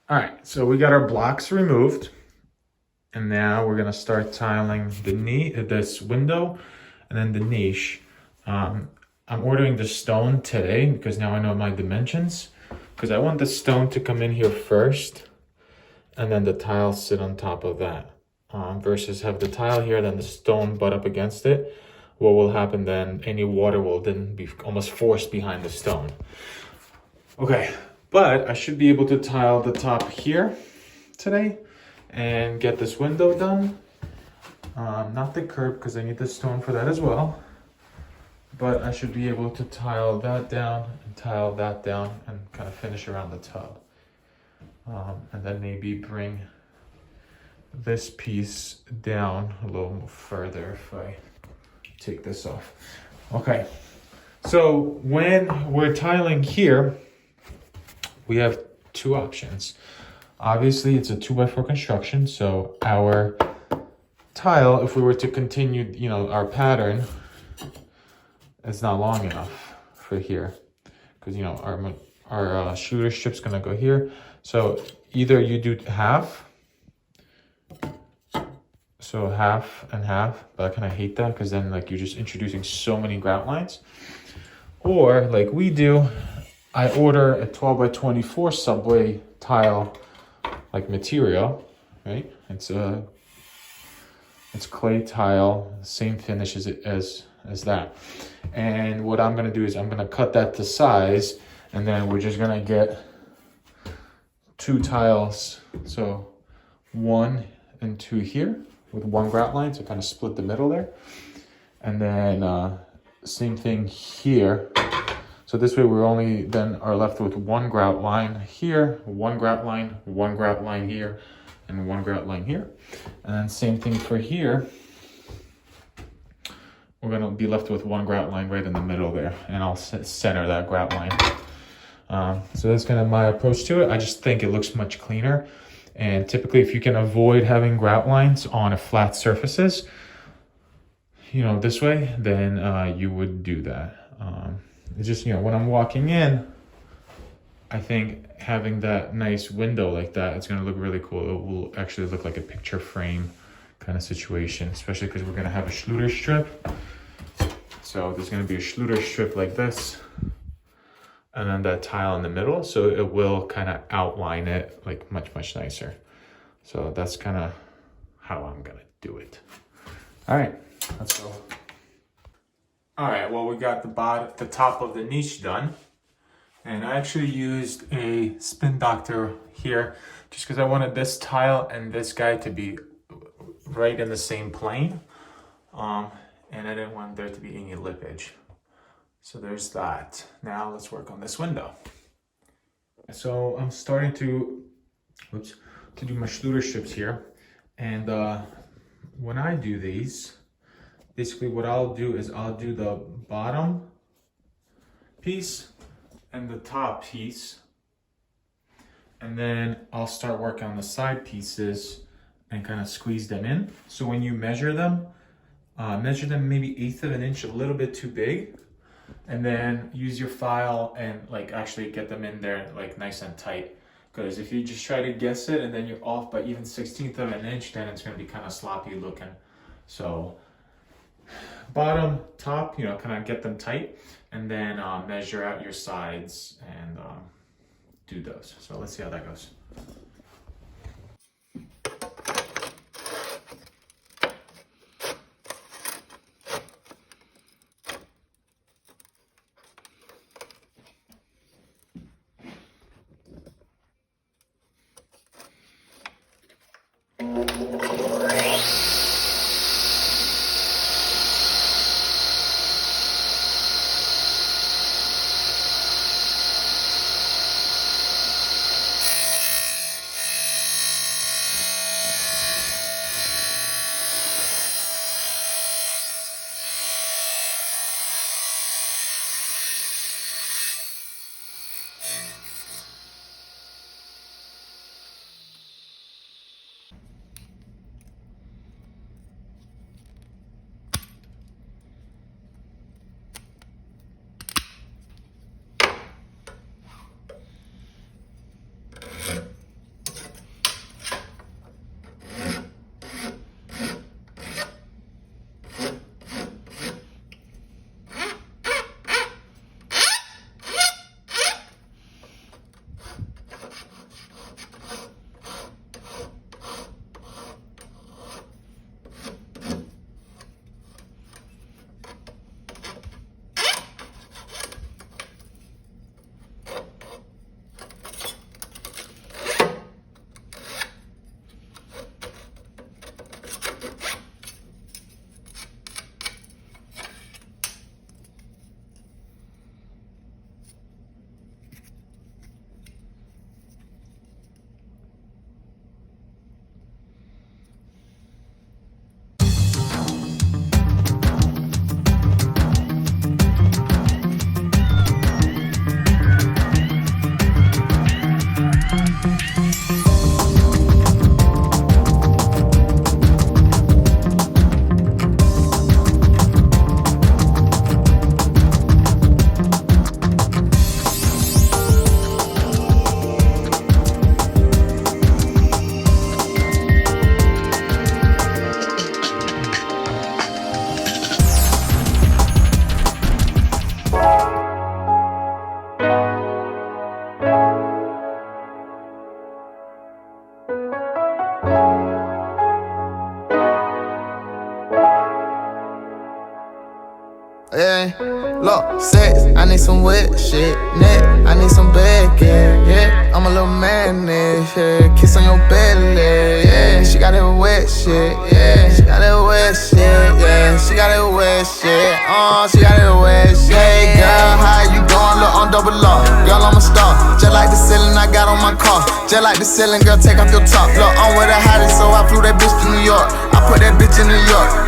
All right, so we got our blocks removed, and now we're gonna start tiling this window, and then the niche. I'm ordering the stone today because now I know my dimensions. Because I want the stone to come in here first, and then the tile sit on top of that. Versus have the tile here, then the stone butt up against it. What will happen then? Any water will then be almost forced behind the stone. Okay, but I should be able to tile the top here today and get this window done. Not the curb because I need the stone for that as well. But I should be able to tile that down and tile that down and kind of finish around the tub. And then maybe bring this piece down a little further if I take this off. Okay, so when we're tiling here, we have two options. Obviously, it's a 2x4 construction, so our tile, if we were to continue, our pattern, it's not long enough for here, because our Schluter strip's gonna go here. So either you do half, so half and half, but I kind of hate that because then you're just introducing so many grout lines. Or like we do, I order a 12x24 subway tile material, right? It's clay tile, same finish as that. And what I'm gonna do is I'm gonna cut that to size, and then we're just gonna get two tiles, so 1 and 2 here with one grout line to kind of split the middle there, and then same thing here. So this way we're only then are left with one grout line here, one grout line here, and one grout line here. And then same thing for here. We're gonna be left with one grout line right in the middle there, and I'll center that grout line. So that's kind of my approach to it. I just think it looks much cleaner. And typically if you can avoid having grout lines on a flat surfaces, this way, then you would do that. It's just, when I'm walking in, I think having that nice window like that, it's gonna look really cool. It will actually look like a picture frame kind of situation, especially because we're gonna have a Schluter strip. So there's gonna be a Schluter strip like this, and then that tile in the middle. So it will kind of outline it much nicer. So that's kind of how I'm gonna do it. All right, let's go. All right, well, we got the top of the niche done. And I actually used a spin doctor here just because I wanted this tile and this guy to be right in the same plane. And I didn't want there to be any lippage. So there's that. Now let's work on this window. So I'm starting to do my Schluter strips here. And when I do these, basically what I'll do is I'll do the bottom piece and the top piece, and then I'll start working on the side pieces and kind of squeeze them in. So when you measure them maybe 1/8 of an inch, a little bit too big, and then use your file and actually get them in there nice and tight. Because if you just try to guess it and then you're off by even 1/16 of an inch, then it's going to be kind of sloppy looking. So bottom, top, kind of get them tight, and then measure out your sides and do those. So let's see how that goes. Look, sex, I need some wet shit. Neck, I need some bacon, yeah. I'm a little man, yeah. Kiss on your belly, yeah. She got that wet shit, yeah. She got that wet shit, yeah. She got that wet shit, she got that wet shit. Hey girl, how you doing? Look, on double up. Girl, I'm a star. Just like the ceiling I got on my car. Just like the ceiling, girl, take off your top. Look, I'm with the hottest, so I flew that bitch to New York. I put that bitch in New York.